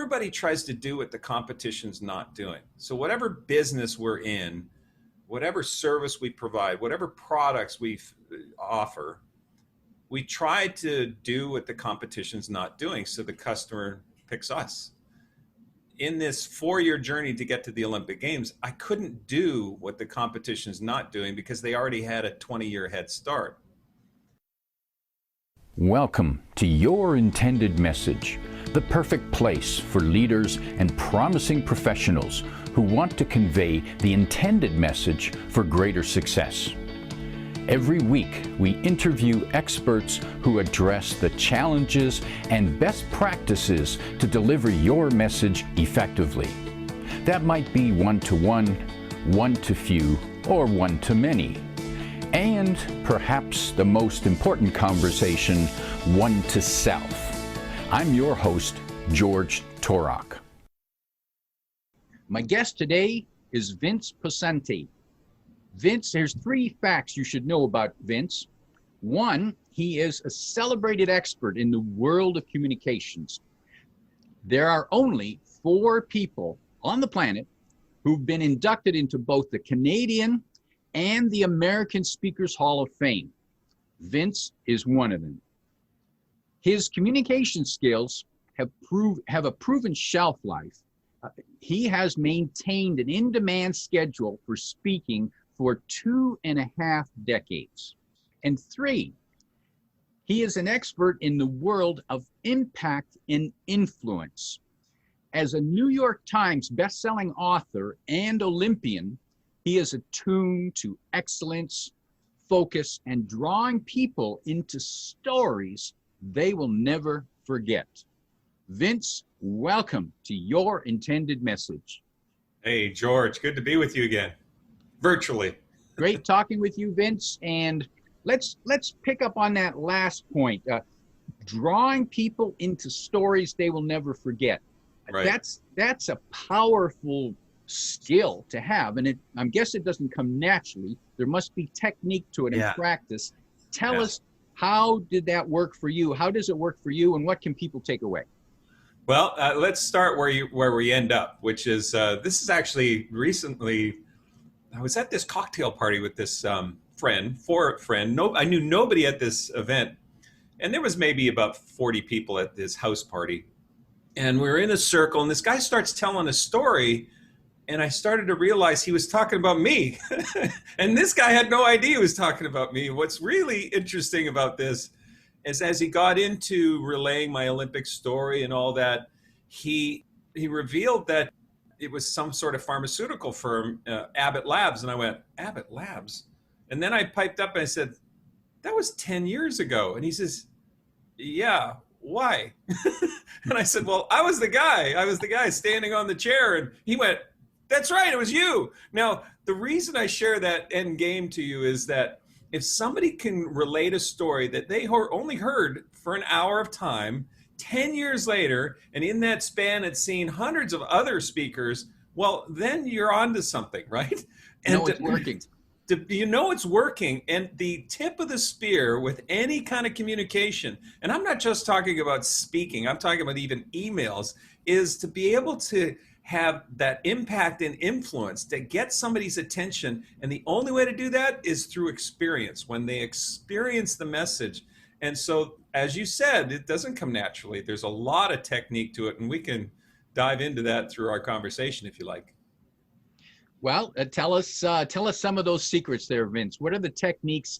everybody tries to do what the competition's not doing. So whatever business we're in, whatever service we provide, whatever products we offer, we try to do what the competition's not doing so the customer picks us. In this 4-year journey to get to the Olympic Games, I couldn't do what the competition's not doing because they already had a 20-year head start. Welcome to Your Intended Message, the perfect place for leaders and promising professionals who want to convey the intended message for greater success. Every week, we interview experts who address the challenges and best practices to deliver your message effectively. That might be one-to-one, one-to-few, or one-to-many. And perhaps the most important conversation, one-to-self. I'm your host, George Torok. My guest today is Vince Poscente. Vince, there's 3 facts you should know about Vince. 1, he is a celebrated expert in the world of communications. There are only 4 people on the planet who've been inducted into both the Canadian and the American Speakers Hall of Fame. Vince is one of them. His communication skills have a proven shelf life. He has maintained an in-demand schedule for speaking for 2.5 decades. And 3, he is an expert in the world of impact and influence. As a New York Times bestselling author and Olympian, he is attuned to excellence, focus, and drawing people into stories they will never forget. Vince, welcome to Your Intended Message. Hey, George, good to be with you again, virtually. Great talking with you, Vince. And let's pick up on that last point, drawing people into stories they will never forget. Right. That's a powerful skill to have, and I guess it doesn't come naturally. There must be technique to it and practice. Tell us, how did that work for you? How does it work for you, and what can people take away? Well, let's start where we end up, which is this is actually recently. I was at this cocktail party with this friend. I knew nobody at this event, and there was maybe about 40 people at this house party, and we were in a circle, and this guy starts telling a story. And I started to realize he was talking about me. And this guy had no idea he was talking about me. What's really interesting about this is as he got into relaying my Olympic story and all that, he revealed that it was some sort of pharmaceutical firm, Abbott Labs. And I went, Abbott Labs? And then I piped up and I said, that was 10 years ago. And he says, yeah, why? And I said, well, I was the guy standing on the chair. And he went, that's right, it was you. Now, the reason I share that end game to you is that if somebody can relate a story that they only heard for an hour of time, 10 years later, and in that span had seen hundreds of other speakers, well, then you're onto something, right? And it's working. You know it's working. And the tip of the spear with any kind of communication, and I'm not just talking about speaking, I'm talking about even emails, is to be able to have that impact and influence to get somebody's attention. And the only way to do that is through experience, when they experience the message. And so, as you said, it doesn't come naturally. There's a lot of technique to it, and we can dive into that through our conversation if you like. Well, tell us some of those secrets there, Vince. What are the techniques?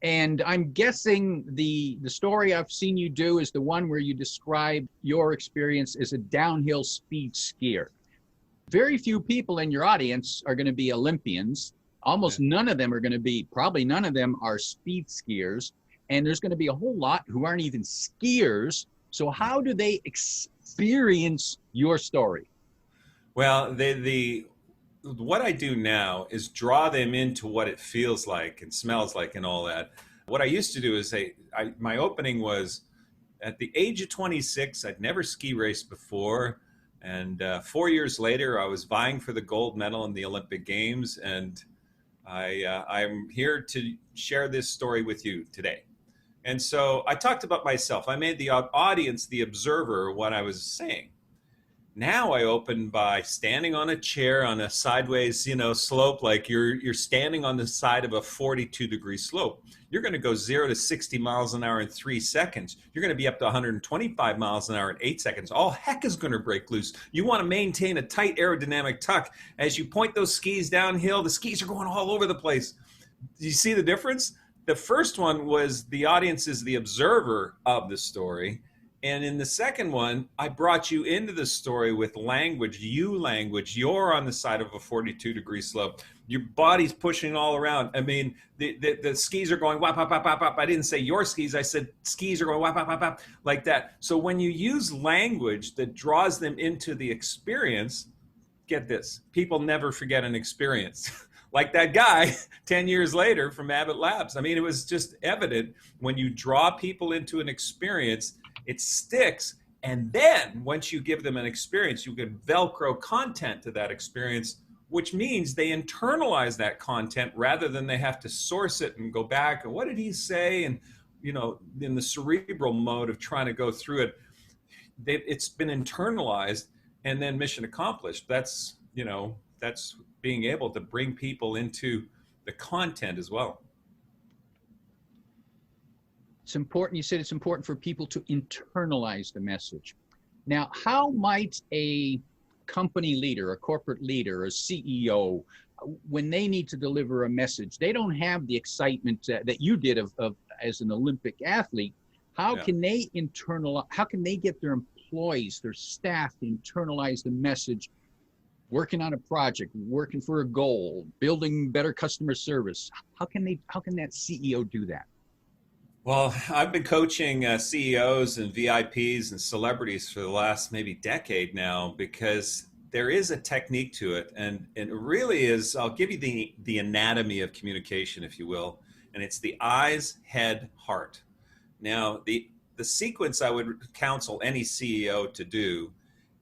And I'm guessing the story I've seen you do is the one where you describe your experience as a downhill speed skier. Very few people in your audience are going to be Olympians. Almost none of them are going to be, probably none of them are speed skiers. And there's going to be a whole lot who aren't even skiers. So how do they experience your story? Well, what I do now is draw them into what it feels like and smells like and all that. What I used to do is my opening was at the age of 26, I'd never ski raced before. And 4 years later, I was vying for the gold medal in the Olympic Games. And I'm here to share this story with you today. And so I talked about myself. I made the audience the observer of what I was saying. Now I open by standing on a chair on a sideways, slope, like you're standing on the side of a 42-degree slope. You're going to go 0 to 60 miles an hour in 3 seconds. You're going to be up to 125 miles an hour in 8 seconds. All heck is going to break loose. You want to maintain a tight aerodynamic tuck. As you point those skis downhill, the skis are going all over the place. Do you see the difference? The first one was the audience is the observer of the story. And in the second one, I brought you into the story with language, language. You're on the side of a 42-degree slope. Your body's pushing all around. I mean, the skis are going whap, whap, whap, whap, whap. I didn't say your skis. I said skis are going whap, whap, whap, whap, like that. So when you use language that draws them into the experience, get this, people never forget an experience. Like that guy 10 years later from Abbott Labs. I mean, it was just evident when you draw people into an experience, it sticks. And then once you give them an experience, you can Velcro content to that experience, which means they internalize that content rather than they have to source it and go back. And what did he say? And, in the cerebral mode of trying to go through it, it's been internalized and then mission accomplished. That's being able to bring people into the content as well. It's important. You said it's important for people to internalize the message. Now, how might a company leader, a corporate leader, a CEO, when they need to deliver a message, they don't have the excitement that you did of as an Olympic athlete. How can they how can they get their employees, their staff to internalize the message, working on a project, working for a goal, building better customer service? How can that CEO do that? Well, I've been coaching CEOs and VIPs and celebrities for the last maybe decade now, because there is a technique to it. And it really is, I'll give you the anatomy of communication, if you will. And it's the eyes, head, heart. Now, the sequence I would counsel any CEO to do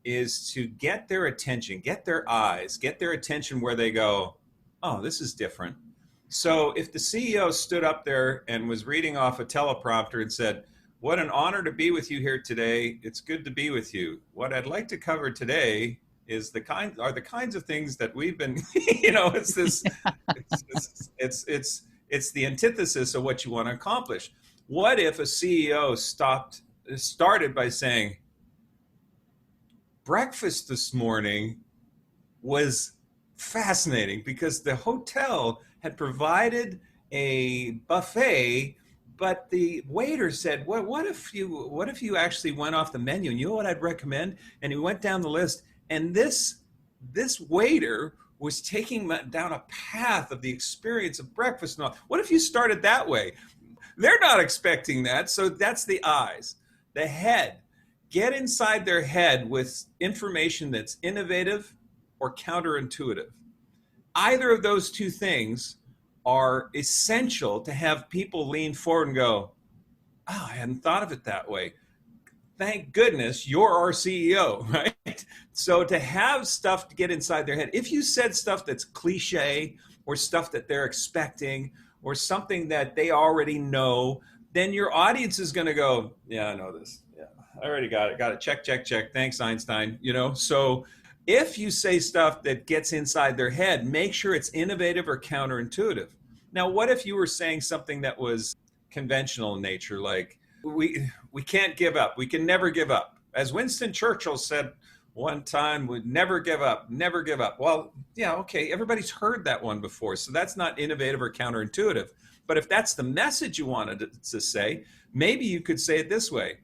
is to get their attention, get their eyes, get their attention where they go, oh, this is different. So if the CEO stood up there and was reading off a teleprompter and said, what an honor to be with you here today. It's good to be with you. What I'd like to cover today is the kinds of things that we've been, it's this, it's the antithesis of what you want to accomplish. What if a CEO started by saying, breakfast this morning was fascinating because the hotel had provided a buffet, but the waiter said, what if you actually went off the menu? And you know what I'd recommend? And he went down the list, and this waiter was taking down a path of the experience of breakfast. And all. What if you started that way? They're not expecting that. So that's the eyes. The head. Get inside their head with information that's innovative or counterintuitive. Either of those two things are essential to have people lean forward and go, oh, I hadn't thought of it that way. Thank goodness you're our CEO, right? So to have stuff to get inside their head, if you said stuff that's cliche or stuff that they're expecting or something that they already know, then your audience is going to go, yeah, I know this. Yeah, I already got it. Check, check, check. Thanks, Einstein. So if you say stuff that gets inside their head, make sure it's innovative or counterintuitive. Now, what if you were saying something that was conventional in nature, like we can't give up. We can never give up. As Winston Churchill said one time, we'd never give up, never give up. Well, yeah, okay, everybody's heard that one before, so that's not innovative or counterintuitive. But if that's the message you wanted to say, maybe you could say it this way.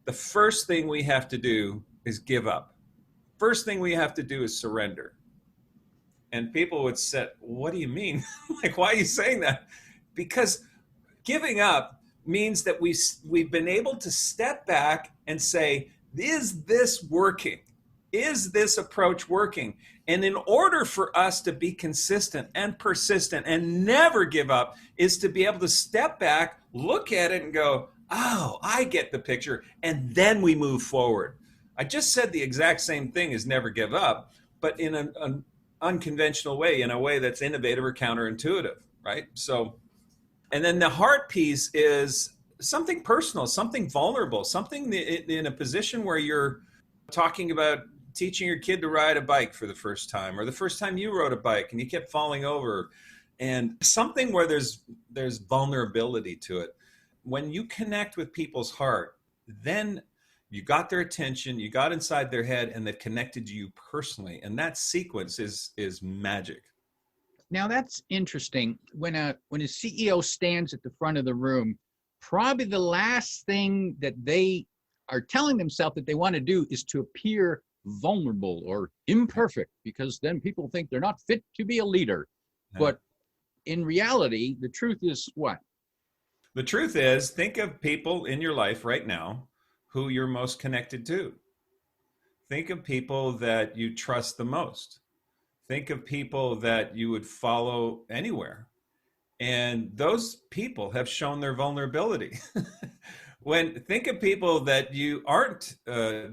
The first thing we have to do is give up. First thing we have to do is surrender. And people would say, what do you mean? Like, why are you saying that? Because giving up means that we've been able to step back and say, is this working? Is this approach working? And in order for us to be consistent and persistent and never give up is to be able to step back, look at it and go, oh, I get the picture. And then we move forward. I just said the exact same thing as never give up, but in an unconventional way, in a way that's innovative or counterintuitive, right? So, and then the heart piece is something personal, something vulnerable, something in a position where you're talking about teaching your kid to ride a bike for the first time, or the first time you rode a bike and you kept falling over, and something where there's vulnerability to it. When you connect with people's heart, then you got their attention, you got inside their head, and they've connected to you personally. And that sequence is magic. Now that's interesting. When a CEO stands at the front of the room, probably the last thing that they are telling themselves that they want to do is to appear vulnerable or imperfect, because then people think they're not fit to be a leader. Yeah. But in reality, the truth is what? The truth is, think of people in your life right now who you're most connected to. Think of people that you trust the most. Think of people that you would follow anywhere. And those people have shown their vulnerability. Think of people that you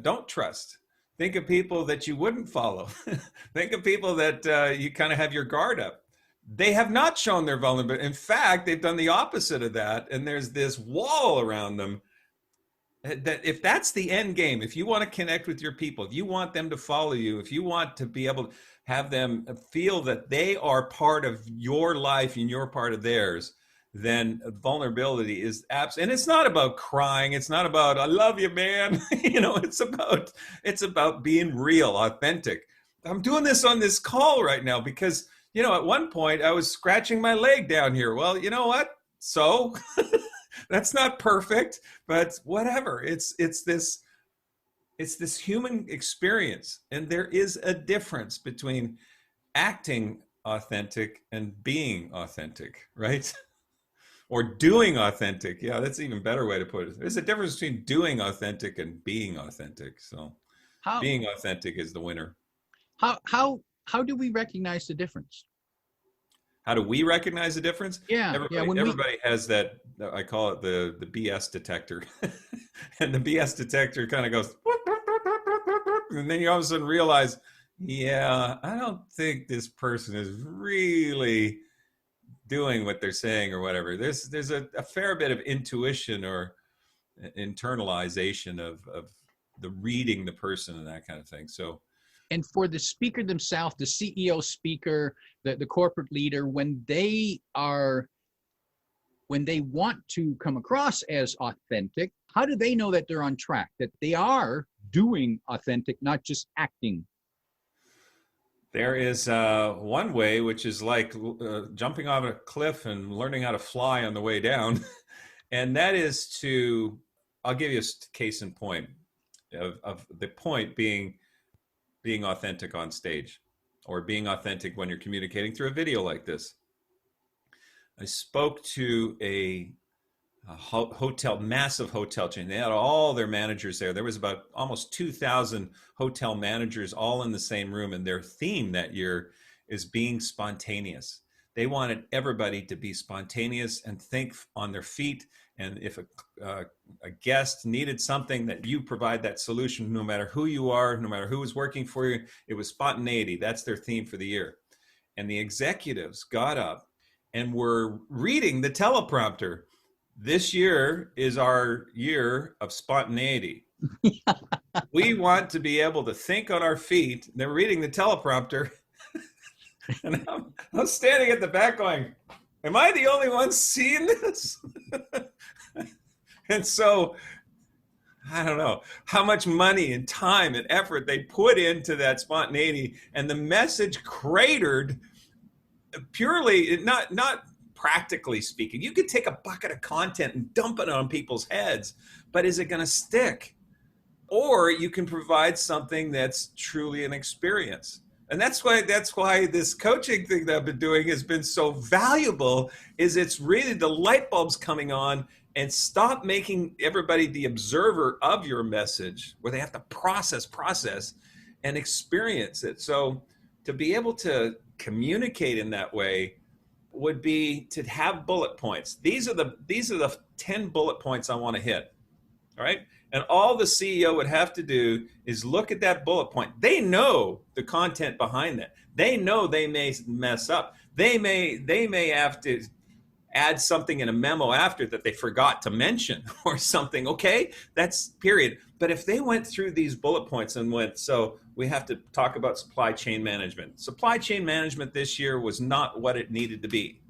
don't trust. Think of people that you wouldn't follow. Think of people that you kind of have your guard up. They have not shown their vulnerability. In fact, they've done the opposite of that. And there's this wall around them. That if that's the end game, if you want to connect with your people, if you want them to follow you, if you want to be able to have them feel that they are part of your life and you're part of theirs, then vulnerability is and it's not about crying. It's not about, I love you, man. It's about being real, authentic. I'm doing this on this call right now because, at one point I was scratching my leg down here. Well, you know what? So that's not perfect, but whatever. It's this human experience, and there is a difference between acting authentic and being authentic, right? Or doing authentic. Yeah, that's an even better way to put it. There's a difference between doing authentic and being authentic. So being authentic is the winner. How do we recognize the difference? How do we recognize the difference? Yeah, everybody has that. I call it the BS detector, and the BS detector kind of goes, and then you all of a sudden realize, yeah, I don't think this person is really doing what they're saying or whatever. There's a fair bit of intuition or internalization of the reading the person and that kind of thing. So. And for the speaker themselves, the CEO speaker, the corporate leader, when they want to come across as authentic, how do they know that they're on track, that they are doing authentic, not just acting? There is one way, which is like jumping off a cliff and learning how to fly on the way down. And that is I'll give you a case in point of the point being authentic on stage, or being authentic when you're communicating through a video like this. I spoke to a massive hotel chain. They had all their managers there. There was about almost 2,000 hotel managers all in the same room, and their theme that year is being spontaneous. They wanted everybody to be spontaneous and think on their feet. And if a guest needed something, that you provide that solution, no matter who you are, no matter who is working for you. It was spontaneity. That's their theme for the year. And the executives got up and were reading the teleprompter. This year is our year of spontaneity. We want to be able to think on our feet. They're reading the teleprompter. And I'm standing at the back going, am I the only one seeing this? And so, I don't know how much money and time and effort they put into that spontaneity, and the message cratered purely, not practically speaking. You could take a bucket of content and dump it on people's heads, but is it going to stick? Or you can provide something that's truly an experience. And that's why this coaching thing that I've been doing has been so valuable, is it's really the light bulbs coming on, and stop making everybody the observer of your message where they have to process and experience it. So to be able to communicate in that way would be to have bullet points. These are the 10 bullet points I want to hit. All right. And all the CEO would have to do is look at that bullet point. They know the content behind that. They know they may mess up. They may have to add something in a memo after that they forgot to mention or something. Okay, that's period. But if they went through these bullet points and went, so we have to talk about supply chain management. Supply chain management this year was not what it needed to be,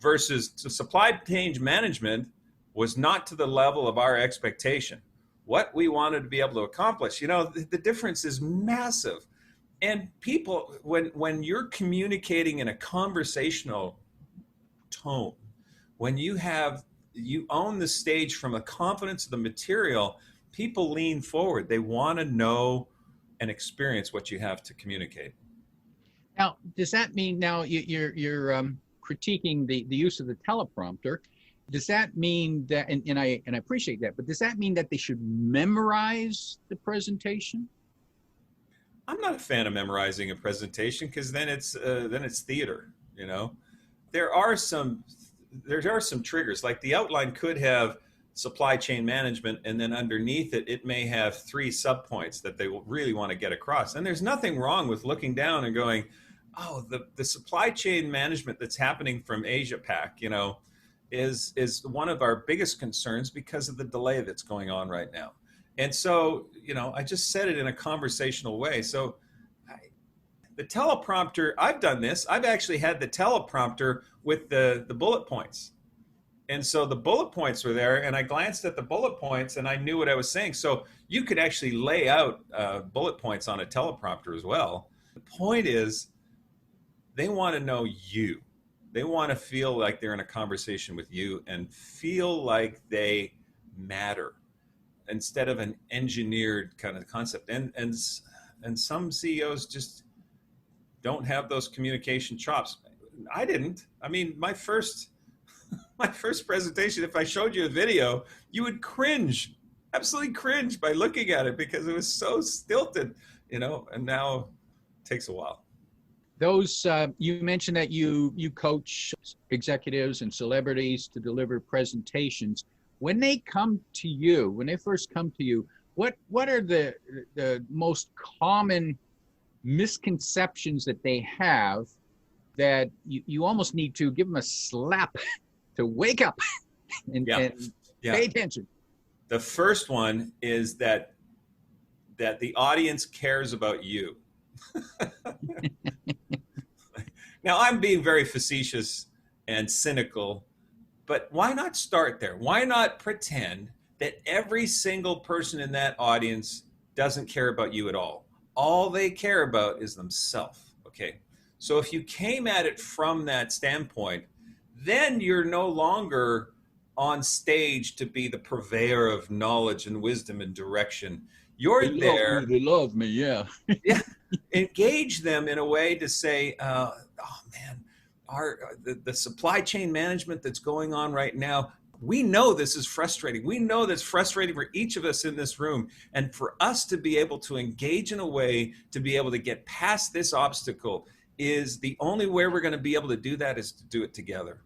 versus supply chain management was not to the level of our expectation. What we wanted to be able to accomplish, the difference is massive. And people, when you're communicating in a conversational tone, when you own the stage from a confidence of the material, people lean forward. They want to know and experience what you have to communicate. Now, does that mean now you're critiquing the use of the teleprompter? Does that mean that, and I appreciate that, but does that mean that they should memorize the presentation? I'm not a fan of memorizing a presentation, because then it's theater. There are some triggers, like the outline could have supply chain management, and then underneath it may have 3 subpoints that they will really want to get across. And there's nothing wrong with looking down and going, oh, the supply chain management that's happening from Asia Pac, is one of our biggest concerns because of the delay that's going on right now. And so, I just said it in a conversational way. So the teleprompter, I've done this. I've actually had the teleprompter with the bullet points. And so the bullet points were there, and I glanced at the bullet points and I knew what I was saying. So you could actually lay out bullet points on a teleprompter as well. The point is, they want to know you. They want to feel like they're in a conversation with you and feel like they matter, instead of an engineered kind of concept. And some CEOs just don't have those communication chops. I didn't. I mean, my first presentation, if I showed you a video, you would cringe, absolutely cringe by looking at it, because it was so stilted, and now it takes a while. Those, you mentioned that you coach executives and celebrities to deliver presentations. When they come to you, when they first come to you, what are the most common misconceptions that they have that you almost need to give them a slap to wake up and pay attention? The first one is that the audience cares about you. Now, I'm being very facetious and cynical, but why not start there? Why not pretend that every single person in that audience doesn't care about you at all? All they care about is themselves. Okay. So if you came at it from that standpoint, then you're no longer on stage to be the purveyor of knowledge and wisdom and direction. You're there. They love me, yeah. Yeah. Engage them in a way to say, oh man, the supply chain management that's going on right now, we know this is frustrating. We know that's frustrating for each of us in this room. And for us to be able to engage in a way to be able to get past this obstacle, is the only way we're going to be able to do that is to do it together.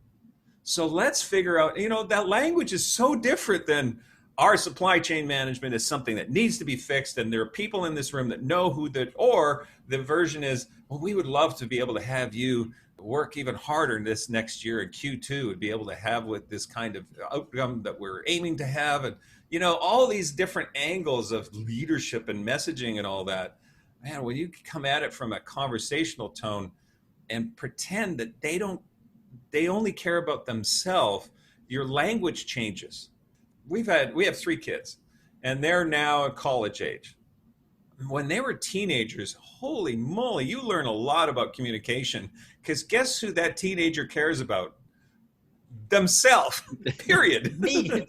So let's figure out, that language is so different than our supply chain management is something that needs to be fixed, and there are people in this room that know or the version is, well, we would love to be able to have you work even harder this next year in Q2 and be able to have with this kind of outcome that we're aiming to have. And, all these different angles of leadership and messaging and all that. Man, when you come at it from a conversational tone and pretend that they only care about themselves, your language changes. We have 3 kids, and they're now college age. When they were teenagers, holy moly, you learn a lot about communication, because guess who that teenager cares about? Themselves, period. Me.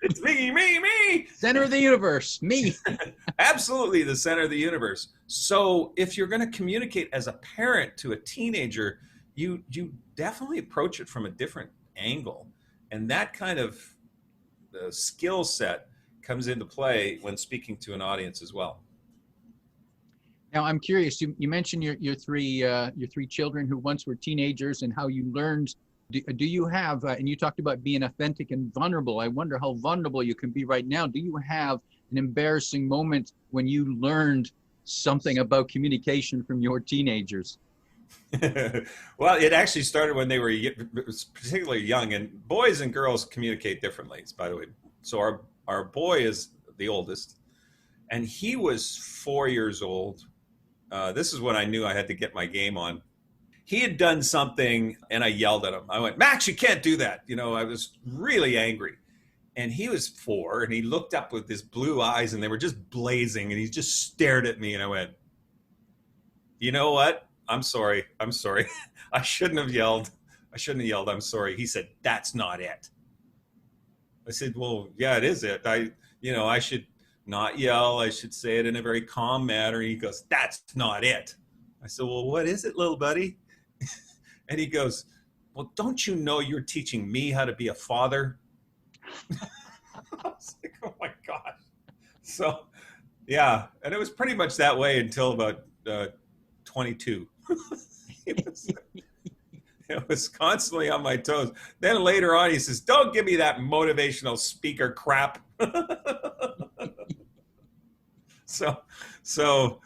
It's me. Center of the universe, me. Absolutely the center of the universe. So if you're going to communicate as a parent to a teenager, you definitely approach it from a different angle. And that kind of skill set comes into play when speaking to an audience as well. Now, I'm curious. You mentioned your three children who once were teenagers, and how you learned. Do you have? And you talked about being authentic and vulnerable. I wonder how vulnerable you can be right now. Do you have an embarrassing moment when you learned something about communication from your teenagers? Well, it actually started when they were particularly young, and boys and girls communicate differently, by the way. So our boy is the oldest, and he was 4 years old. This is when I knew I had to get my game on. He had done something, and I yelled at him. I went, "Max, you can't do that." I was really angry. And he was 4, and he looked up with his blue eyes, and they were just blazing, and he just stared at me, and I went, "You know what? I'm sorry. I'm sorry. I shouldn't have yelled. I shouldn't have yelled. I'm sorry." He said, "That's not it." I said, "Well, yeah, it is it. I should not yell. I should say it in a very calm manner." He goes, "That's not it." I said, "Well, what is it, little buddy?" And he goes, "Well, don't you know you're teaching me how to be a father?" I was like, "Oh my gosh." So, yeah. And it was pretty much that way until about 22. It was constantly on my toes. Then later on, he says, "Don't give me that motivational speaker crap." So, so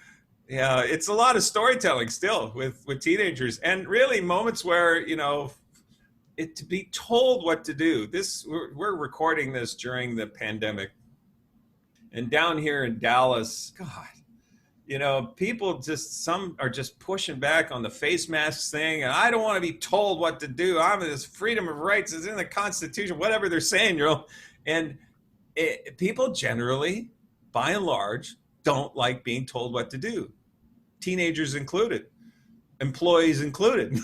yeah, it's a lot of storytelling still with teenagers, and really moments where to be told what to do. We're recording this during the pandemic, and down here in Dallas, God, people some are just pushing back on the face masks thing, and I don't want to be told what to do. This freedom of rights is in the Constitution, whatever they're saying, and people generally, by and large, don't like being told what to do. Teenagers included, employees included.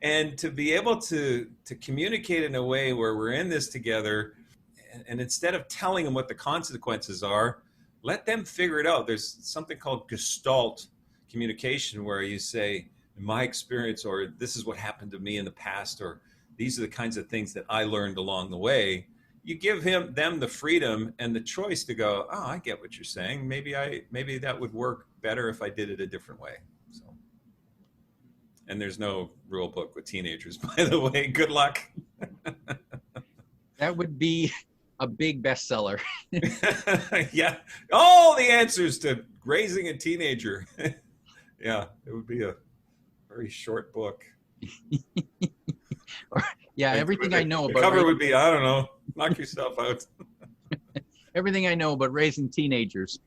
And to be able to communicate in a way where we're in this together, and instead of telling them what the consequences are, let them figure it out. There's something called Gestalt communication, where you say, "In my experience," or "This is what happened to me in the past," or "These are the kinds of things that I learned along the way." You give them the freedom and the choice to go, "Oh, I get what you're saying. Maybe that would work better if I did it a different way." So, and there's no rule book with teenagers, by the way. Good luck. That would be a big bestseller. Yeah, all the answers to raising a teenager. Yeah, it would be a very short book. Yeah, everything I know the about cover would be, I don't know, knock yourself out. everything I know about raising teenagers.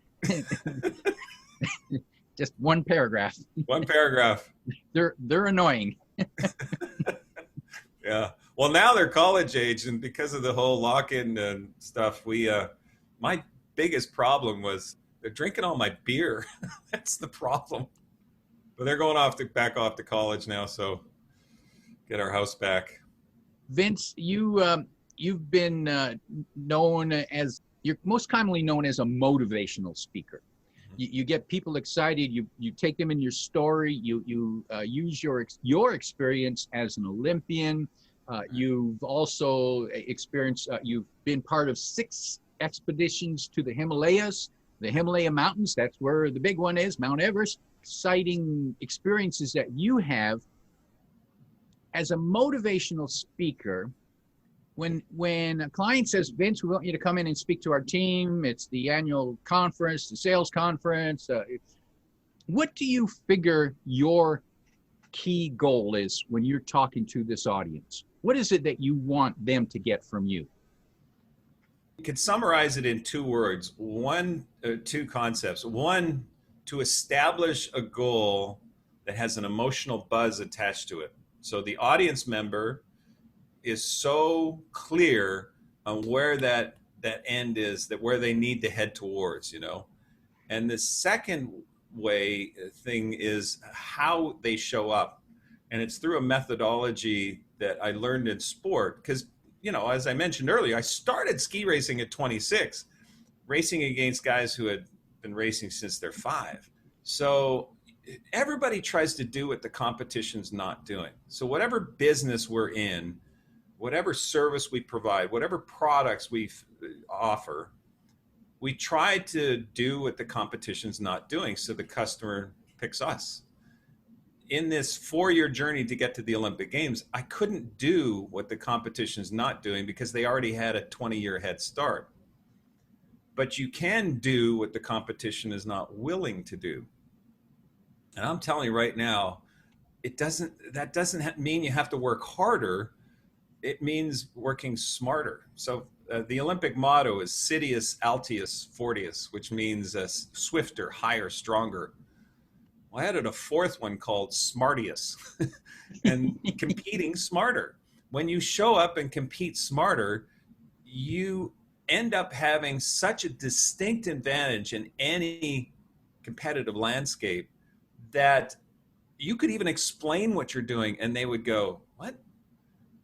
Just one paragraph. One paragraph. They're annoying. Yeah. Well, now they're college age, and because of the whole lock-in and stuff, my biggest problem was they're drinking all my beer. That's the problem. But they're going back off to college now, so get our house back. Vince, you've been you're most commonly known as a motivational speaker. You get people excited. You take them in your story. You use your experience as an Olympian. You've also experienced. You've been part of 6 expeditions to the Himalayas, the Himalaya mountains. That's where the big one is, Mount Everest. Exciting experiences that you have as a motivational speaker. When a client says, "Vince, we want you to come in and speak to our team. It's the annual conference, the sales conference." What do you figure your key goal is when you're talking to this audience? What is it that you want them to get from you? You could summarize it in 2 words. 2 concepts. One, to establish a goal that has an emotional buzz attached to it. So the audience member is so clear on where that end is, that where they need to head towards, And the second thing is how they show up. And it's through a methodology that I learned in sport, because, as I mentioned earlier, I started ski racing at 26, racing against guys who had been racing since they're 5. So everybody tries to do what the competition's not doing. So whatever business we're in, whatever service we provide, whatever products we offer, we try to do what the competition's not doing, so the customer picks us. In this 4-year journey to get to the Olympic Games, I couldn't do what the competition's not doing because they already had a 20-year head start. But you can do what the competition is not willing to do. And I'm telling you right now, that doesn't mean you have to work harder. It means working smarter. So the Olympic motto is Citius Altius Fortius, which means swifter, higher, stronger. Well, I added a fourth one called Smartius, and competing smarter. When you show up and compete smarter, you end up having such a distinct advantage in any competitive landscape that you could even explain what you're doing and they would go, what?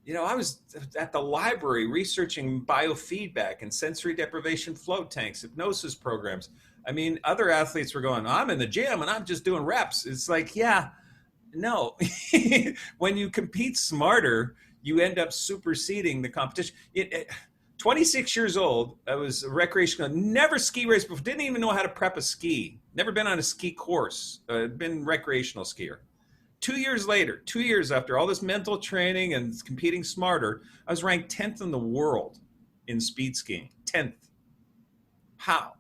I was at the library researching biofeedback and sensory deprivation float tanks, hypnosis programs. I mean, other athletes were going, I'm in the gym and I'm just doing reps. It's like, yeah, no. When you compete smarter, you end up superseding the competition. 26 years old, I was a recreational, never ski raced before, didn't even know how to prep a ski, never been on a ski course, been recreational skier. 2 years later, 2 years after all this mental training and competing smarter, I was ranked 10th in the world in speed skiing. 10th. How?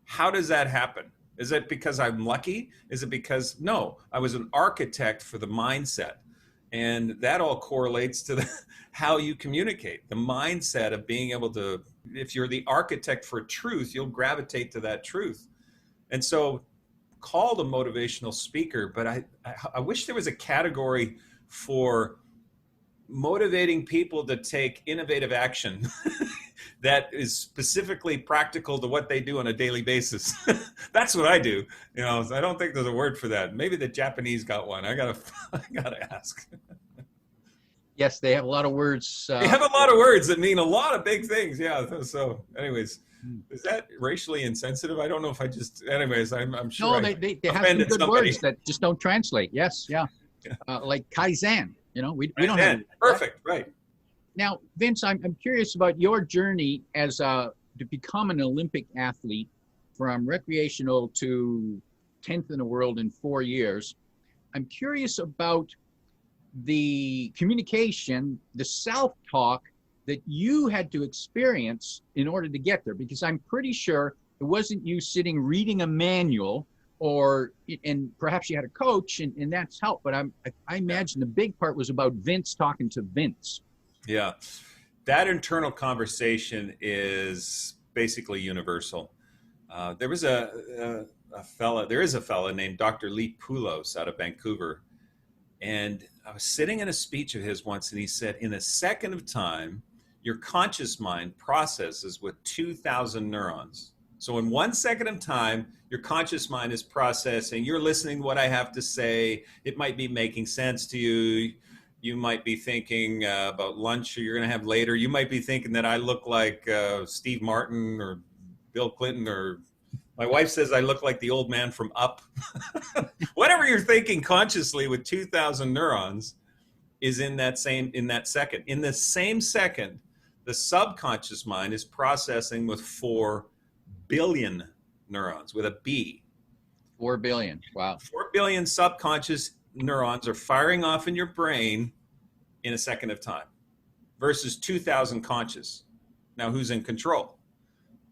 How does that happen? Is it because I'm lucky? Is it because, no, I was an architect for the mindset. And that all correlates to how you communicate, the mindset of being able to, if you're the architect for truth, you'll gravitate to that truth. And so called a motivational speaker, but I wish there was a category for motivating people to take innovative action that is specifically practical to what they do on a daily basis. That's what I do. I don't think there's a word for that. Maybe the Japanese got one. I gotta ask. Yes, they have a lot of words. They have a lot of words that mean a lot of big things. Yeah. So anyways, is that racially insensitive? I don't know if I just, anyways, I'm sure. No, they have some good words that just don't translate. Yes. Yeah. Like Kaizen, we don't have. Perfect. Right. Now, Vince, I'm curious about your journey as to become an Olympic athlete, from recreational to 10th in the world in 4 years. I'm curious about the communication, the self-talk that you had to experience in order to get there, because I'm pretty sure it wasn't you sitting reading a manual, and perhaps you had a coach and that's helped, but I imagine the big part was about Vince talking to Vince. Yeah, that internal conversation is basically universal. There is a fella named Dr. Lee Poulos out of Vancouver. And I was sitting in a speech of his once, and he said, in a second of time, your conscious mind processes with 2,000 neurons. So in 1 second of time, your conscious mind is processing. You're listening to what I have to say. It might be making sense to you. You might be thinking about lunch you're going to have later. You might be thinking that I look like Steve Martin or Bill Clinton, or my wife says I look like the old man from Up. Whatever you're thinking consciously with 2,000 neurons is in that second. In the same second, the subconscious mind is processing with 4 billion neurons, with a B. 4 billion. Wow. 4 billion subconscious neurons are firing off in your brain in a second of time versus 2,000 conscious. Now, who's in control?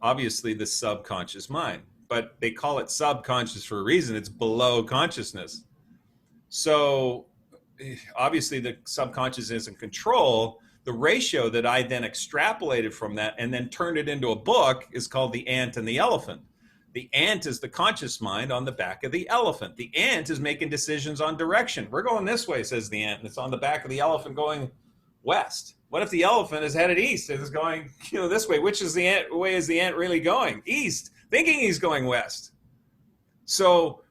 Obviously, the subconscious mind, but they call it subconscious for a reason. It's below consciousness. So obviously the subconscious is in control. The ratio that I then extrapolated from that and then turned it into a book is called The Ant and the Elephant. The ant is the conscious mind on the back of the elephant. The ant is making decisions on direction. We're going this way, says the ant, and it's on the back of the elephant going west. What if the elephant is headed east and is going, this way? Which is the ant? Way is the ant really going? East, thinking he's going west. So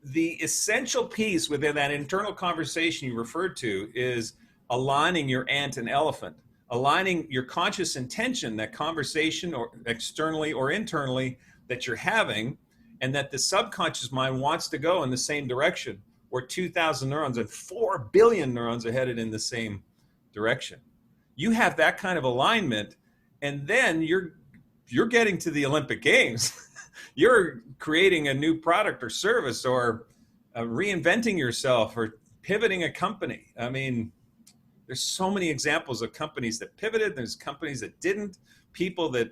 the essential piece within that internal conversation you referred to is aligning your ant and elephant, aligning your conscious intention, that conversation, or externally or internally, that you're having, and that the subconscious mind wants to go in the same direction, where 2,000 neurons and 4 billion neurons are headed in the same direction. You have that kind of alignment, and then you're getting to the Olympic Games. You're creating a new product or service, or reinventing yourself, or pivoting a company. I mean, there's so many examples of companies that pivoted. There's companies that didn't, people that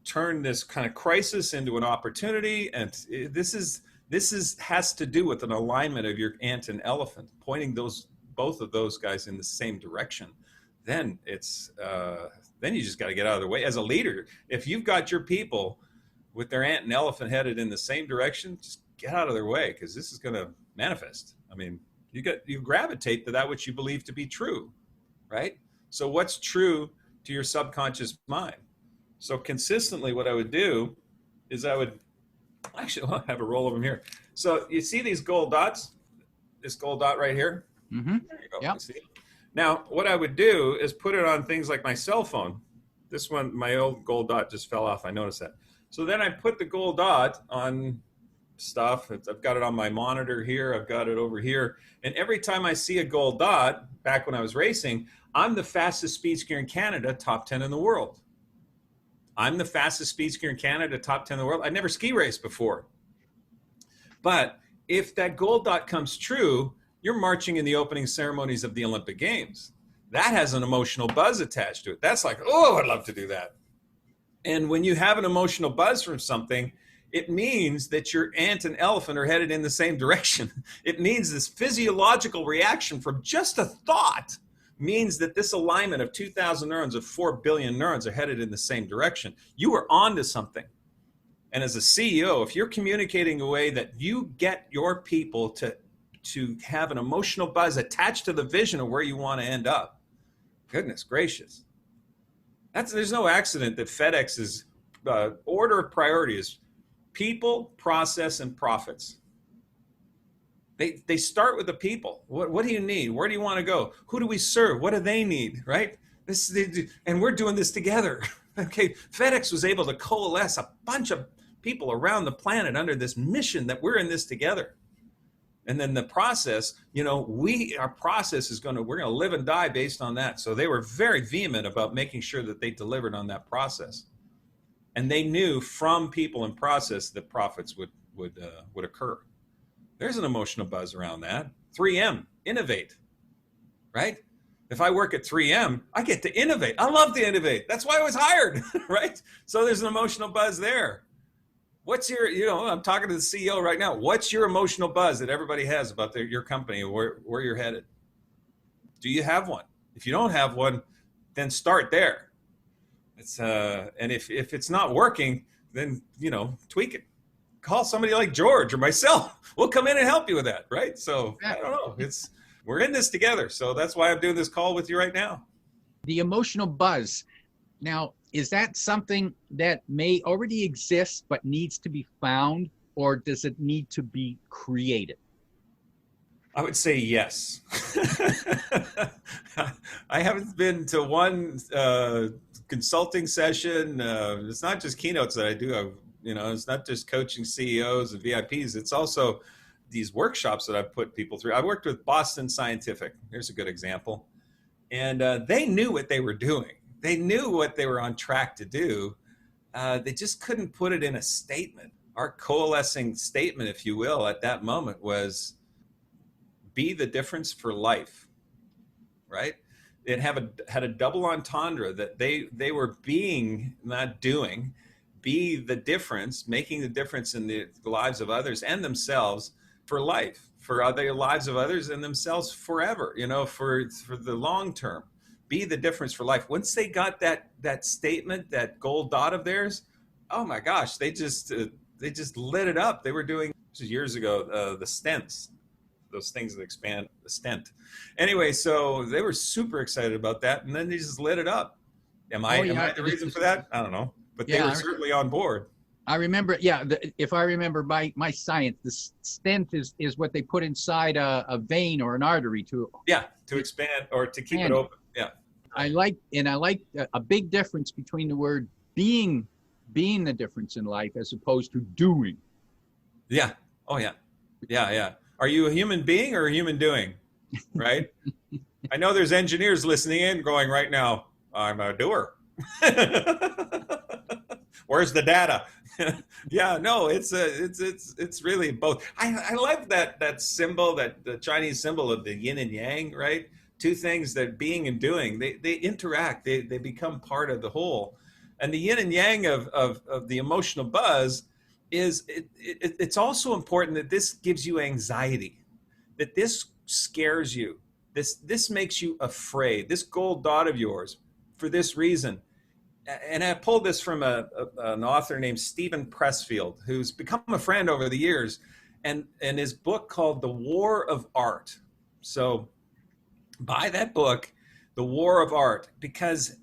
turn this kind of crisis into an opportunity. And this is has to do with an alignment of your ant and elephant, pointing both of those guys in the same direction. Then then you just got to get out of the way as a leader. If you've got your people with their ant and elephant headed in the same direction, just get out of their way, because this is going to manifest. I mean, you gravitate to that which you believe to be true, right? So what's true to your subconscious mind? So consistently, what I would do is I'll have a roll of them here. So you see these gold dots, this gold dot right here? Mm-hmm. There you go. Yeah. You see it? Now, what I would do is put it on things like my cell phone. This one, my old gold dot just fell off. I noticed that. So then I put the gold dot on stuff. I've got it on my monitor here. I've got it over here. And every time I see a gold dot, back when I was racing, I'm the fastest speed skier in Canada, top 10 in the world. I'm the fastest speed skier in Canada, top 10 in the world. I never ski raced before. But if that gold dot comes true, you're marching in the opening ceremonies of the Olympic Games. That has an emotional buzz attached to it. That's like, oh, I'd love to do that. And when you have an emotional buzz from something, it means that your ant and elephant are headed in the same direction. It means this physiological reaction from just a thought means that this alignment of 2,000 neurons, of 4 billion neurons, are headed in the same direction. You are onto something. And as a CEO, if you're communicating a way that you get your people to have an emotional buzz attached to the vision of where you want to end up, goodness gracious. There's no accident that FedEx's order of priority is people, process, and profits. They start with the people. What do you need? Where do you want to go? Who do we serve? What do they need, right? And we're doing this together. Okay, FedEx was able to coalesce a bunch of people around the planet under this mission that we're in this together. And then the process, our process we're going to live and die based on that. So they were very vehement about making sure that they delivered on that process. And they knew from people and process that profits would occur. There's an emotional buzz around that. 3M, innovate, right? If I work at 3M, I get to innovate. I love to innovate. That's why I was hired, right? So there's an emotional buzz there. What's your, I'm talking to the CEO right now. What's your emotional buzz that everybody has about your company, where you're headed? Do you have one? If you don't have one, then start there. And if it's not working, then, tweak it. Call somebody like George or myself. We'll come in and help you with that, right? So I don't know. We're in this together. So that's why I'm doing this call with you right now. The emotional buzz. Now, is that something that may already exist but needs to be found, or does it need to be created? I would say yes. I haven't been to one consulting session. It's not just keynotes that I do. It's not just coaching CEOs and VIPs. It's also these workshops that I've put people through. I worked with Boston Scientific. Here's a good example. And they knew what they were doing. They knew what they were on track to do. They just couldn't put it in a statement. Our coalescing statement, if you will, at that moment was be the difference for life, right? It had a double entendre that they were being, not doing. Be the difference, making the difference in the lives of others and themselves for life, for the lives of others and themselves forever, for the long term. Be the difference for life. Once they got that statement, that gold dot of theirs, oh my gosh, they just lit it up. They were doing, this was years ago, the stents, those things that expand the stent. Anyway, so they were super excited about that, and then they just lit it up. Am I the reason for that? I don't know. But they were certainly on board. I remember, if I remember my science, the stent is what they put inside a vein or an artery to expand or to keep it open. Yeah. I like a big difference between the word being the difference in life as opposed to doing. Yeah. Oh yeah. Yeah. Are you a human being or a human doing? Right? I know there's engineers listening in going right now, I'm a doer. Where's the data? Yeah, no, it's really both. I like that symbol, that the Chinese symbol of the yin and yang, right? Two things, that being and doing, they interact, they become part of the whole. And the yin and yang of the emotional buzz is it's also important that this gives you anxiety, that this scares you, this makes you afraid, this gold dot of yours, for this reason. And I pulled this from an author named Stephen Pressfield, who's become a friend over the years, and his book called The War of Art. So buy that book, The War of Art, because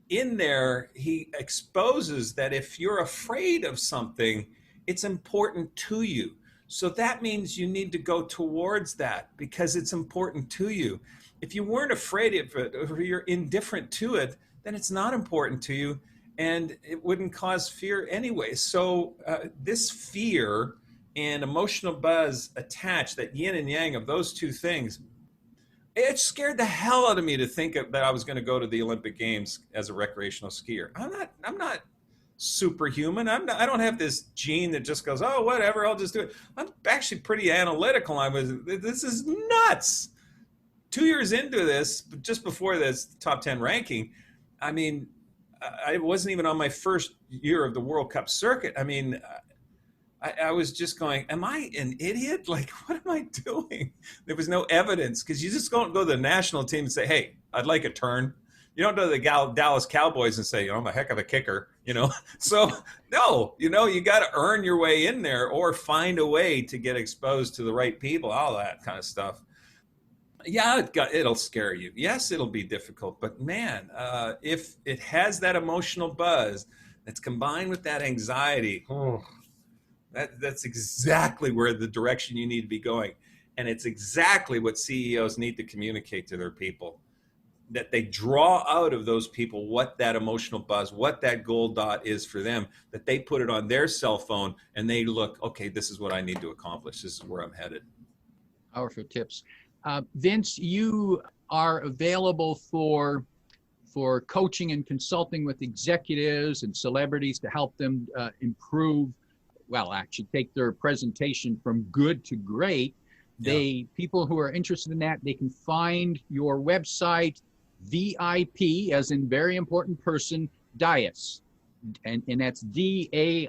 in there he exposes that if you're afraid of something, it's important to you. So that means you need to go towards that because it's important to you. If you weren't afraid of it, or you're indifferent to it, then it's not important to you, and it wouldn't cause fear anyway. So this fear and emotional buzz attached, that yin and yang of those two things, it scared the hell out of me to think that I was going to go to the Olympic Games as a recreational skier. I'm not superhuman. I don't have this gene that just goes, oh, whatever, I'll just do it. I'm actually pretty analytical. This is nuts. 2 years into this, just before this top 10 ranking, I mean, I wasn't even on my first year of the World Cup circuit. I mean, I was just going, am I an idiot? Like, what am I doing? There was no evidence, because you just don't go to the national team and say, hey, I'd like a turn. You don't go to the Dallas Cowboys and say, I'm a heck of a kicker, So, no, you got to earn your way in there or find a way to get exposed to the right people, all that kind of stuff. Yeah, it'll scare you. Yes, it'll be difficult. But, man, if it has that emotional buzz that's combined with that anxiety, that's exactly where the direction you need to be going. And it's exactly what CEOs need to communicate to their people, that they draw out of those people what that emotional buzz, what that gold dot is for them, that they put it on their cell phone and they look, okay, this is what I need to accomplish. This is where I'm headed. Powerful tips. Vince, you are available for coaching and consulting with executives and celebrities to help them improve, actually take their presentation from good to great. People who are interested in that, they can find your website, VIP, as in very important person, Dias, and that's DAIS.com.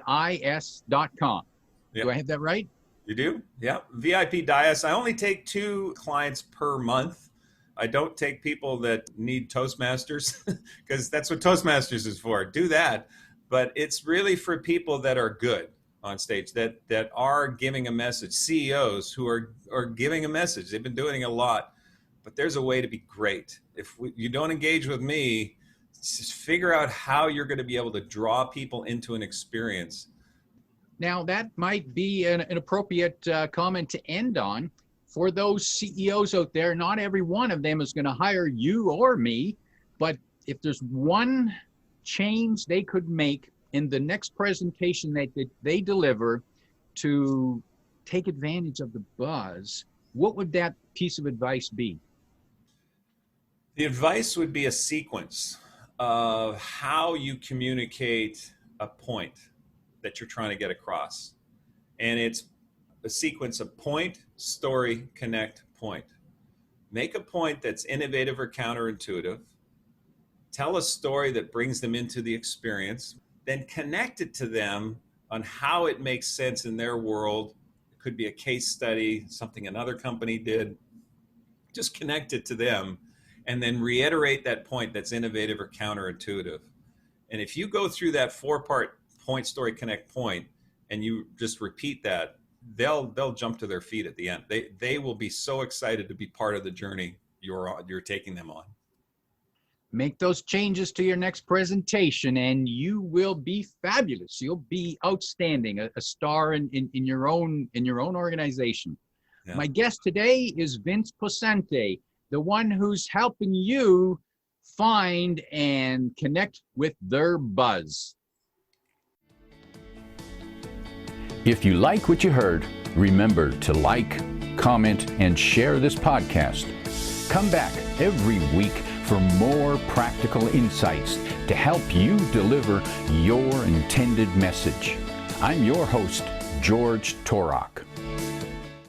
Yep. Do I have that right? You do? Yeah. VIP Dias. I only take 2 clients per month. I don't take people that need Toastmasters because that's what Toastmasters is for. Do that. But it's really for people that are good on stage, that are giving a message, CEOs who are giving a message. They've been doing a lot, but there's a way to be great. If you don't engage with me, just figure out how you're going to be able to draw people into an experience. Now, that might be an appropriate comment to end on. For those CEOs out there, not every one of them is going to hire you or me, but if there's one change they could make in the next presentation that they deliver to take advantage of the buzz, what would that piece of advice be? The advice would be a sequence of how you communicate a point that you're trying to get across. And it's a sequence of point, story, connect, point. Make a point that's innovative or counterintuitive. Tell a story that brings them into the experience. Then connect it to them on how it makes sense in their world. It could be a case study, something another company did. Just connect it to them and then reiterate that point that's innovative or counterintuitive. And if you go through that 4-part point, story, connect, point, and you just repeat that, they'll jump to their feet at the end. They will be so excited to be part of the journey you're taking them on. Make those changes to your next presentation and you will be fabulous. You'll be outstanding, a star in your own organization. Yeah. My guest today is Vince Poscente, the one who's helping you find and connect with their buzz. If you like what you heard, remember to like, comment, and share this podcast. Come back every week for more practical insights to help you deliver your intended message. I'm your host, George Torok.